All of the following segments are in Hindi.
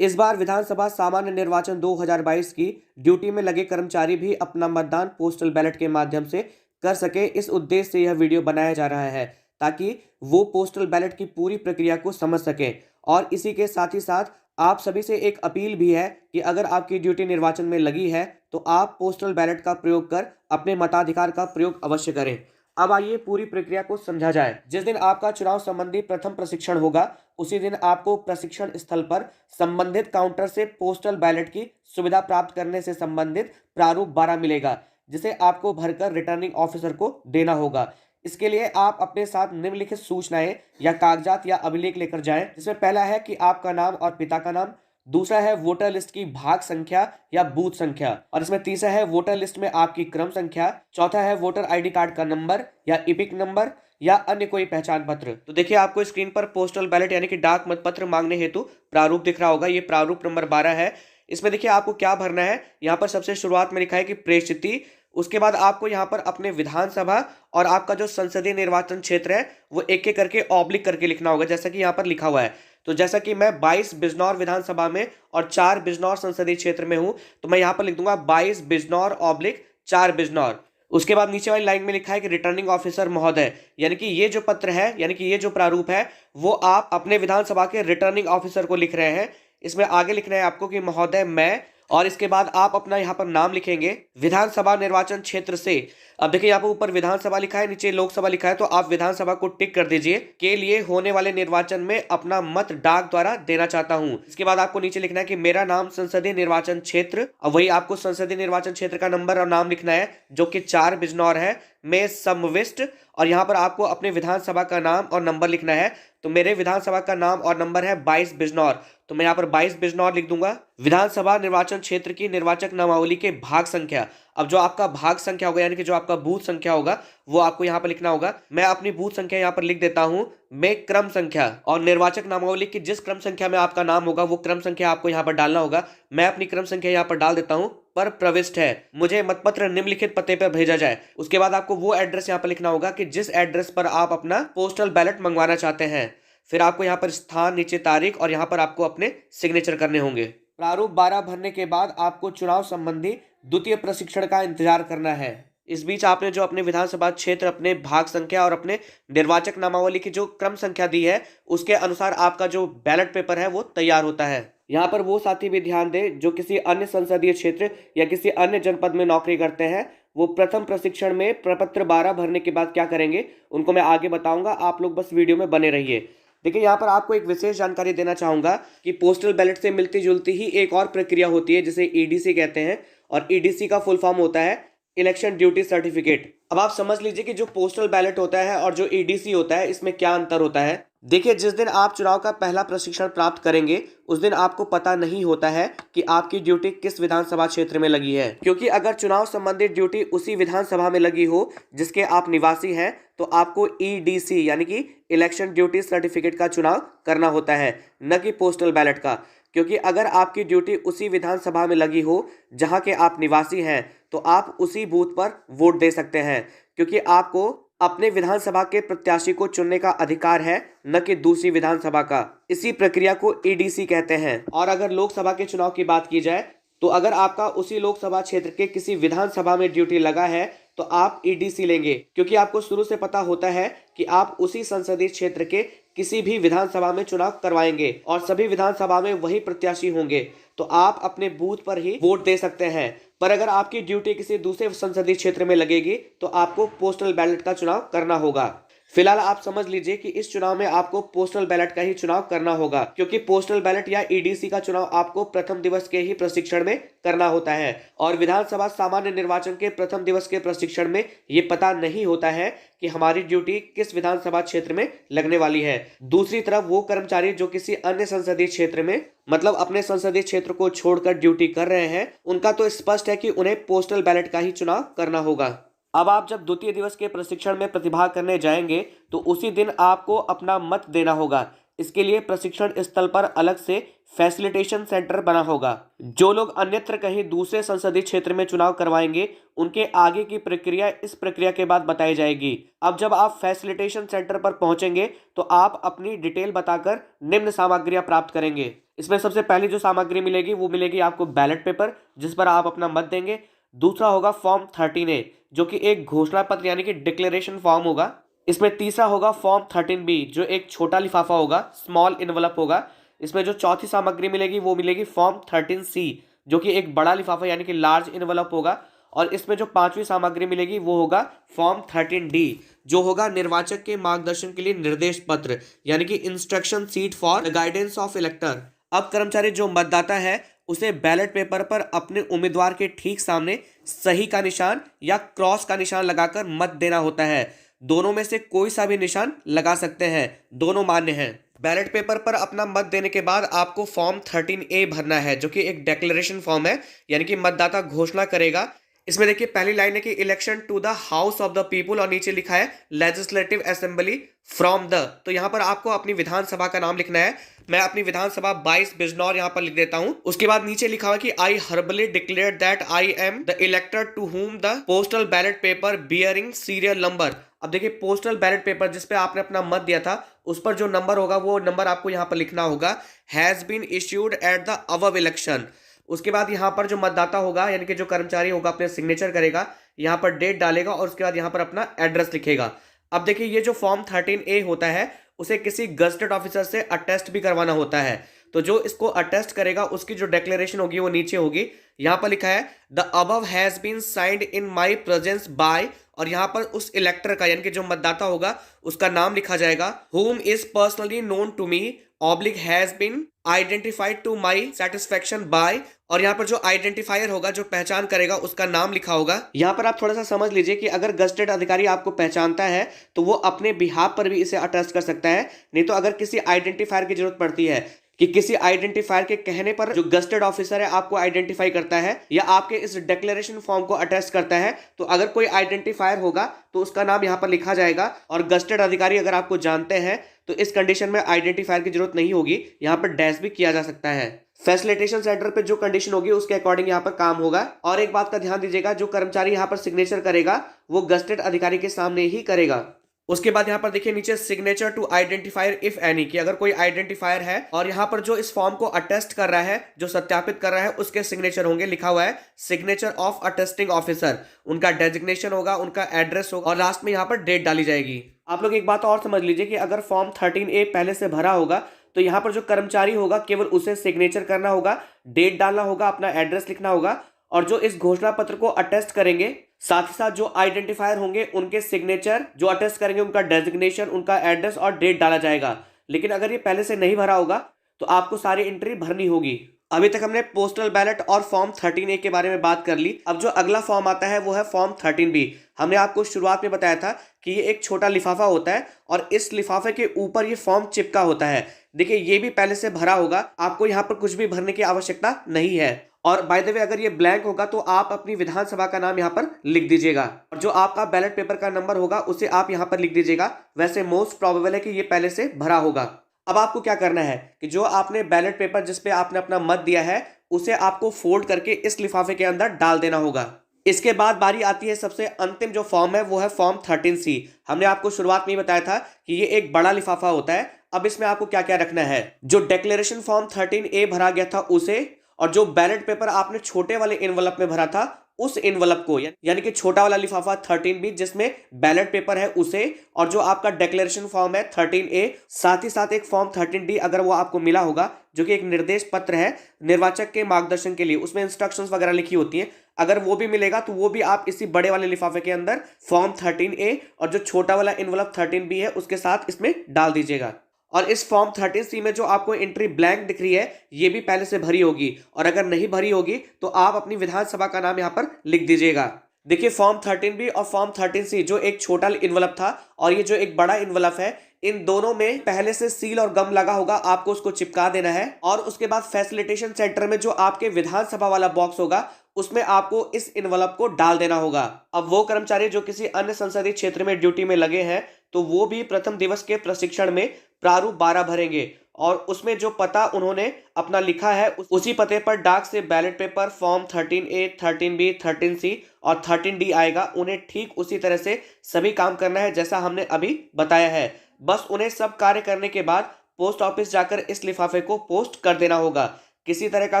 इस बार विधानसभा सामान्य निर्वाचन 2022 की ड्यूटी में लगे कर्मचारी भी अपना मतदान पोस्टल बैलेट के माध्यम से कर सके। इस उद्देश्य से यह वीडियो बनाया जा रहा है ताकि वो पोस्टल बैलेट की पूरी प्रक्रिया को समझ सकें। और इसी के साथ ही साथ आप सभी से एक अपील भी है कि अगर आपकी ड्यूटी निर्वाचन में लगी है तो आप पोस्टल बैलेट का प्रयोग कर अपने मताधिकार का प्रयोग अवश्य करें। अब आइए पूरी प्रक्रिया को समझा जाए। जिस दिन आपका चुनाव संबंधी प्रथम प्रशिक्षण होगा उसी दिन आपको प्रशिक्षण स्थल पर संबंधित काउंटर से पोस्टल बैलेट की सुविधा प्राप्त करने से संबंधित प्रारूप 12 मिलेगा, जिसे आपको भरकर रिटर्निंग ऑफिसर को देना होगा। इसके लिए आप अपने साथ निम्नलिखित सूचनाएं या कागजात या अभिलेख लेकर जाएं, जिसमें पहला है कि आपका नाम और पिता का नाम, दूसरा है वोटर लिस्ट की भाग संख्या या बूथ संख्या, और इसमें तीसरा है वोटर लिस्ट में आपकी क्रम संख्या, चौथा है वोटर आईडी कार्ड का नंबर या इपिक नंबर या अन्य कोई पहचान पत्र। तो देखिए आपको स्क्रीन पर पोस्टल बैलेट यानी कि डाक मतपत्र मांगने हेतु प्रारूप दिख रहा होगा। ये प्रारूप नंबर 12 है। इसमें देखिए आपको क्या भरना है। यहाँ पर सबसे शुरुआत में लिखा है कि प्रेषिति। उसके बाद आपको यहाँ पर अपने विधानसभा और आपका जो संसदीय निर्वाचन क्षेत्र है वो एक एक करके ऑब्लिक करके लिखना होगा, जैसा कि यहाँ पर लिखा हुआ है। तो जैसा कि मैं 22 बिजनौर विधानसभा में और 4 बिजनौर संसदीय क्षेत्र में हूं, तो मैं यहाँ पर लिख दूंगा 22 बिजनौर ऑब्लिक 4 बिजनौर। उसके बाद नीचे वाली लाइन में लिखा है कि रिटर्निंग ऑफिसर महोदय, यानी कि ये जो पत्र है यानी कि ये जो प्रारूप है वो आप अपने विधानसभा के रिटर्निंग ऑफिसर को लिख रहे हैं। इसमें आगे लिखना है आपको कि महोदय मैं, और इसके बाद आप अपना यहाँ पर नाम लिखेंगे विधानसभा निर्वाचन क्षेत्र से। अब देखिए यहाँ पर ऊपर विधानसभा लिखा है, नीचे लोकसभा लिखा है, तो आप विधानसभा को टिक कर दीजिए। के लिए होने वाले निर्वाचन में अपना मत डाक द्वारा देना चाहता हूं। इसके बाद आपको नीचे लिखना है कि मेरा नाम संसदीय निर्वाचन क्षेत्र, और वही आपको संसदीय निर्वाचन क्षेत्र का नंबर और नाम लिखना है जो कि 4 बिजनौर है, में समविष्ट। और यहाँ पर आपको अपने विधानसभा का नाम और नंबर लिखना है। तो मेरे विधानसभा का नाम और नंबर है 22 बिजनौर, तो मैं यहाँ पर 22 बिजनौर लिख दूंगा। विधानसभा निर्वाचन क्षेत्र की निर्वाचक नामावली के भाग संख्या। अब जो आपका भाग संख्या होगा यानी कि जो आपका बूथ संख्या होगा वो आपको यहाँ पर लिखना होगा। मैं अपनी बूथ संख्या यहाँ पर लिख देता हूँ, में क्रम संख्या, और निर्वाचक नामावली की जिस क्रम संख्या में आपका नाम होगा वो क्रम संख्या आपको यहाँ पर डालना होगा। मैं अपनी क्रम संख्या यहाँ पर डाल देता हूँ, पर प्रविष्ट है। मुझे मतपत्र निम्नलिखित पते पर भेजा जाए। उसके बाद आपको वो एड्रेस यहाँ पर लिखना होगा कि जिस एड्रेस पर आप अपना पोस्टल बैलेट मंगवाना चाहते हैं। फिर आपको यहाँ पर स्थान, नीचे तारीख, और यहाँ पर आपको अपने सिग्नेचर करने होंगे। प्रारूप 12 भरने के बाद आपको चुनाव संबंधी द्वितीय प्रशिक्षण का इंतजार करना है। इस बीच आपने जो अपने विधानसभा क्षेत्र, अपने भाग संख्या और अपने निर्वाचक नामावली की जो क्रम संख्या दी है उसके अनुसार आपका जो बैलेट पेपर है वो तैयार होता है। यहाँ पर वो साथी भी ध्यान दें जो किसी अन्य संसदीय क्षेत्र या किसी अन्य जनपद में नौकरी करते हैं। वो प्रथम प्रशिक्षण में प्रपत्र 12 भरने के बाद क्या करेंगे उनको मैं आगे बताऊंगा। आप लोग बस वीडियो में बने रहिए। देखिए यहाँ पर आपको एक विशेष जानकारी देना चाहूंगा कि पोस्टल बैलेट से मिलती जुलती ही एक और प्रक्रिया होती है जिसे ईडीसी कहते हैं, और ईडीसी का फुल फॉर्म होता है इलेक्शन ड्यूटी सर्टिफिकेट। अब आप समझ लीजिए कि जो पोस्टल बैलेट होता है और जो ईडीसी होता है इसमें क्या अंतर होता है। देखिए जिस दिन आप चुनाव का पहला प्रशिक्षण प्राप्त करेंगे उस दिन आपको पता नहीं होता है कि आपकी ड्यूटी किस विधानसभा क्षेत्र में लगी है, क्योंकि अगर चुनाव संबंधित ड्यूटी उसी विधानसभा में लगी हो जिसके आप निवासी हैं तो आपको ईडीसी यानी कि इलेक्शन ड्यूटी सर्टिफिकेट का चुनाव करना होता है, न कि पोस्टल बैलेट का। क्योंकि अगर आपकी ड्यूटी उसी विधानसभा में लगी हो जहां के आप निवासी हैं तो आप उसी बूथ पर वोट दे सकते हैं, क्योंकि आपको अपने विधानसभा के प्रत्याशी को चुनने का अधिकार है, न कि दूसरी विधानसभा का। इसी प्रक्रिया को ईडीसी कहते हैं। और अगर लोकसभा के चुनाव की बात की जाए तो अगर आपका उसी लोकसभा क्षेत्र के किसी विधानसभा में ड्यूटी लगा है तो आप ईडीसी लेंगे, क्योंकि आपको शुरू से पता होता है कि आप उसी संसदीय क्षेत्र के किसी भी विधानसभा में चुनाव करवाएंगे और सभी विधानसभा में वही प्रत्याशी होंगे, तो आप अपने बूथ पर ही वोट दे सकते हैं। पर अगर आपकी ड्यूटी किसी दूसरे संसदीय क्षेत्र में लगेगी तो आपको पोस्टल बैलेट का चुनाव करना होगा। फिलहाल आप समझ लीजिए कि इस चुनाव में आपको पोस्टल बैलेट का ही चुनाव करना होगा, क्योंकि पोस्टल बैलेट या ईडीसी का चुनाव आपको प्रथम दिवस के ही प्रशिक्षण में करना होता है, और विधानसभा सामान्य निर्वाचन के प्रथम दिवस के प्रशिक्षण में ये पता नहीं होता है कि हमारी ड्यूटी किस विधानसभा क्षेत्र में लगने वाली है। दूसरी तरफ वो कर्मचारी जो किसी अन्य संसदीय क्षेत्र में, मतलब अपने संसदीय क्षेत्र को छोड़कर ड्यूटी कर रहे हैं, उनका तो स्पष्ट है कि उन्हें पोस्टल बैलेट का ही चुनाव करना होगा। अब आप जब द्वितीय दिवस के प्रशिक्षण में प्रतिभाग करने जाएंगे तो उसी दिन आपको अपना मत देना होगा। इसके लिए प्रशिक्षण स्थल पर अलग से फैसिलिटेशन सेंटर बना होगा। जो लोग अन्यत्र कहीं दूसरे संसदीय क्षेत्र में चुनाव करवाएंगे उनके आगे की प्रक्रिया इस प्रक्रिया के बाद बताई जाएगी। अब जब आप फैसिलिटेशन सेंटर पर पहुंचेंगे तो आप अपनी डिटेल बताकर निम्न सामग्रियां प्राप्त करेंगे। इसमें सबसे पहली जो सामग्री मिलेगी वो मिलेगी आपको बैलेट पेपर, जिस पर आप अपना मत देंगे। दूसरा होगा फॉर्म 13A, जो कि एक घोषणा पत्र यानी कि डिक्लेरेशन फॉर्म होगा। इसमें तीसरा होगा फॉर्म 13B, जो एक छोटा लिफाफा होगा, स्मॉल इनवलप होगा। इसमें जो चौथी सामग्री मिलेगी वो मिलेगी फॉर्म 13C, जो कि एक बड़ा लिफाफा यानी कि लार्ज इनवलप होगा। और इसमें जो पांचवी सामग्री मिलेगी वो होगा फॉर्म 13D, जो होगा निर्वाचक के मार्गदर्शन के लिए निर्देश पत्र यानी कि instruction seat for guidance of इलेक्टर। अब कर्मचारी जो मतदाता है उसे बैलेट पेपर पर अपने उम्मीदवार के ठीक सामने सही का निशान या क्रॉस का निशान लगाकर मत देना होता है। दोनों में से कोई सा भी निशान लगा सकते हैं, दोनों मान्य हैं। बैलेट पेपर पर अपना मत देने के बाद आपको फॉर्म 13A भरना है, जो कि एक डिक्लेरेशन फॉर्म है, यानी कि मतदाता घोषणा करेगा। इसमें देखिए पहली लाइन है कि election to the House of the People, और नीचे लिखा है लेजिस्लेटिव असेंबली फ्रॉम द। तो यहां पर आपको अपनी विधानसभा का नाम लिखना है। मैं अपनी विधानसभा 22 बिजनौर यहां पर लिख देता हूं। उसके बाद नीचे लिखा हुआ कि I hereby declare that I am the elector to whom the postal ballot paper bearing serial number. अब देखिए पोस्टल बैलेट पेपर जिस पे आपने अपना मत दिया था उस पर जो नंबर होगा वो नंबर आपको यहां पर लिखना होगा, has been issued at the above election. उसके बाद यहाँ पर जो मतदाता होगा यानी कि जो कर्मचारी होगा अपने सिग्नेचर करेगा, यहाँ पर डेट डालेगा और उसके बाद यहाँ पर अपना एड्रेस लिखेगा। अब देखिए ये जो फॉर्म 13A होता है उसे किसी गजटेड ऑफिसर से अटेस्ट भी करवाना होता है। तो जो इसको अटेस्ट करेगा उसकी जो डिक्लेरेशन होगी वो नीचे होगी। यहाँ पर लिखा है the above has been signed in my presence by, और यहाँ पर उस इलेक्टर का यानी कि जो मतदाता होगा उसका नाम लिखा जाएगा, whom is personally known to me oblique has been identified to my satisfaction by, और यहाँ पर जो आइडेंटिफायर होगा जो पहचान करेगा उसका नाम लिखा होगा। यहाँ पर आप थोड़ा सा समझ लीजिए कि अगर गजटेड अधिकारी आपको पहचानता है तो वो अपने बिहाफ पर भी इसे अटेस्ट कर सकता है। नहीं तो अगर किसी आइडेंटिफायर की जरूरत पड़ती है कि किसी आइडेंटिफायर के कहने पर जो गजटेड ऑफिसर है आपको आइडेंटिफाई करता है या आपके इस डिक्लेरेशन फॉर्म को अटेस्ट करता है, तो अगर कोई आइडेंटिफायर होगा तो उसका नाम यहाँ पर लिखा जाएगा। और गजटेड अधिकारी अगर आपको जानते हैं तो इस कंडीशन में आइडेंटिफायर की जरूरत नहीं होगी, यहाँ पर डैश भी किया जा सकता है। फैसिलिटेशन सेंटर पे जो कंडीशन होगी उसके अकॉर्डिंग यहाँ पर काम होगा। और एक बात का ध्यान दीजिएगा, जो कर्मचारी यहाँ पर सिग्नेचर करेगा वो गजटेड अधिकारी के सामने ही करेगा। उसके बाद यहाँ पर देखिए नीचे signature to identifier if any, कि अगर कोई आइडेंटिफायर है और यहाँ पर जो इस फॉर्म को अटेस्ट कर रहा है, जो सत्यापित कर रहा है, उसके सिग्नेचर होंगे। लिखा हुआ है सिग्नेचर ऑफ अटेस्टिंग ऑफिसर, उनका डेजिग्नेशन होगा, उनका एड्रेस होगा और लास्ट में यहाँ पर डेट डाली जाएगी। आप लोग एक बात और समझ लीजिए कि अगर फॉर्म 13A पहले से भरा होगा तो यहाँ पर जो कर्मचारी होगा केवल उसे सिग्नेचर करना होगा, डेट डालना होगा, अपना एड्रेस लिखना होगा, और जो इस घोषणा पत्र को अटेस्ट करेंगे साथ ही साथ जो आइडेंटिफायर होंगे उनके सिग्नेचर, जो अटेस्ट करेंगे उनका डेजिग्नेशन, उनका एड्रेस और डेट डाला जाएगा। लेकिन अगर ये पहले से नहीं भरा होगा तो आपको सारी एंट्री भरनी होगी। अभी तक हमने पोस्टल बैलेट और फॉर्म 13A के बारे में बात कर ली। अब जो अगला फॉर्म आता है वो है फॉर्म 13B। हमने आपको शुरुआत में बताया था कि ये एक छोटा लिफाफा होता है और इस लिफाफे के ऊपर ये फॉर्म चिपका होता है। देखिए ये भी पहले से भरा होगा, आपको यहाँ पर कुछ भी भरने की आवश्यकता नहीं है। और बाय द वे अगर ये ब्लैंक होगा तो आप अपनी विधानसभा का नाम यहाँ पर लिख दीजिएगा, और जो आपका बैलेट पेपर का नंबर होगा उसे आप यहाँ पर लिख दीजिएगा। वैसे मोस्ट प्रोबेबल है कि ये पहले से भरा होगा। अब आपको क्या करना है कि जो आपने बैलेट पेपर जिस पे आपने अपना मत दिया है उसे आपको फोल्ड करके इस लिफाफे के अंदर डाल देना होगा। इसके बाद बारी आती है सबसे अंतिम जो फॉर्म है वो है फॉर्म 13C। हमने आपको शुरुआत में ही बताया था कि ये एक बड़ा लिफाफा होता है। अब इसमें आपको क्या क्या रखना है, जो डिक्लेरेशन फॉर्म 13A भरा गया था उसे, और जो बैलेट पेपर आपने छोटे वाले इनवलप में भरा था उस इनवलप को, यानी कि छोटा वाला लिफाफा 13B जिसमें बैलेट पेपर है उसे, और जो आपका डिक्लेरेशन फॉर्म है 13A, साथ ही साथ एक फॉर्म 13D अगर वो आपको मिला होगा जो कि एक निर्देश पत्र है निर्वाचक के मार्गदर्शन के लिए, उसमें इंस्ट्रक्शंस वगैरह लिखी होती हैं, अगर वो भी मिलेगा तो वो भी आप इसी बड़े वाले लिफाफे के अंदर फॉर्म 13A और जो छोटा वाला इनवलप 13B है उसके साथ इसमें डाल दीजिएगा। और इस फॉर्म 13C में जो आपको एंट्री ब्लैंक दिख रही है ये भी पहले से भरी होगी, और अगर नहीं भरी होगी तो आप अपनी विधानसभा का नाम यहाँ पर लिख दीजिएगा। देखिए फॉर्म 13B और फॉर्म 13C जो एक छोटा इनवलप था और ये जो एक बड़ा इनवलप है, इन दोनों में पहले से सील और गम लगा होगा, आपको उसको चिपका देना है। और उसके बाद फैसिलिटेशन सेंटर में जो आपके विधानसभा वाला बॉक्स होगा उसमें आपको इस इनवलप को डाल देना होगा। अब वो कर्मचारी जो किसी अन्य संसदीय क्षेत्र में ड्यूटी में लगे हैं तो वो भी प्रथम दिवस के प्रशिक्षण में प्रारूप 12 भरेंगे, और उसमें जो पता उन्होंने अपना लिखा है उसी पते पर डाक से ballot paper form 13A, 13B, 13C और 13D आएगा। उन्हें ठीक उसी तरह से सभी काम करना है जैसा हमने अभी बताया है। बस उन्हें सब कार्य करने के बाद पोस्ट ऑफिस जाकर इस लिफाफे को पोस्ट कर देना होगा। किसी तरह का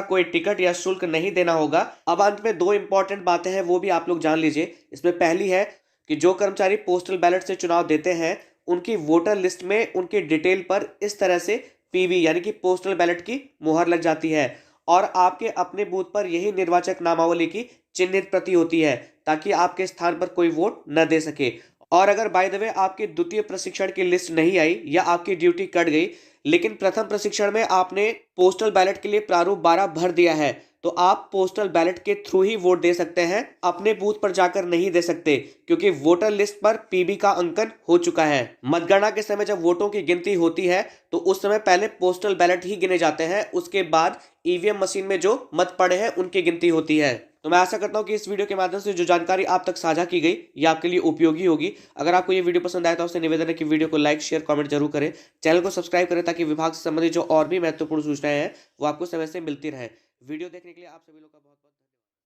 कोई टिकट या शुल्क नहीं देना होगा। अब अंत में 2 इंपॉर्टेंट बातें हैं, वो भी आप लोग जान लीजिए। इसमें पहली है कि जो कर्मचारी पोस्टल बैलेट से चुनाव देते हैं, उनकी वोटर लिस्ट में उनकी डिटेल पर इस तरह से पीवी यानी कि पोस्टल बैलेट की मुहर लग जाती है और आपके अपने बूथ पर यही निर्वाचक नामावली की चिन्हित प्रति होती है, ताकि आपके स्थान पर कोई वोट न दे सके। और अगर बाय द वे आपके द्वितीय प्रशिक्षण की लिस्ट नहीं आई या आपकी ड्यूटी कट गई, लेकिन प्रथम प्रशिक्षण में आपने पोस्टल बैलेट के लिए प्रारूप 12 भर दिया है, तो आप पोस्टल बैलेट के थ्रू ही वोट दे सकते हैं, अपने बूथ पर जाकर नहीं दे सकते, क्योंकि वोटर लिस्ट पर पीबी का अंकन हो चुका है। मतगणना के समय जब वोटों की गिनती होती है तो उस समय पहले पोस्टल बैलेट ही गिने जाते हैं, उसके बाद ईवीएम मशीन में जो मत पड़े हैं उनकी गिनती होती है। तो मैं आशा करता हूं कि इस वीडियो के माध्यम से जो जानकारी आप तक साझा की गई ये आपके लिए उपयोगी होगी। अगर आपको ये वीडियो पसंद आया तो आपसे निवेदन है कि वीडियो को लाइक शेयर कमेंट जरूर करें, चैनल को सब्सक्राइब करें ताकि विभाग से संबंधित जो और भी महत्वपूर्ण सूचनाएं हैं वो आपको समय से मिलती रहे। वीडियो देखने के लिए आप सभी लोग का बहुत बहुत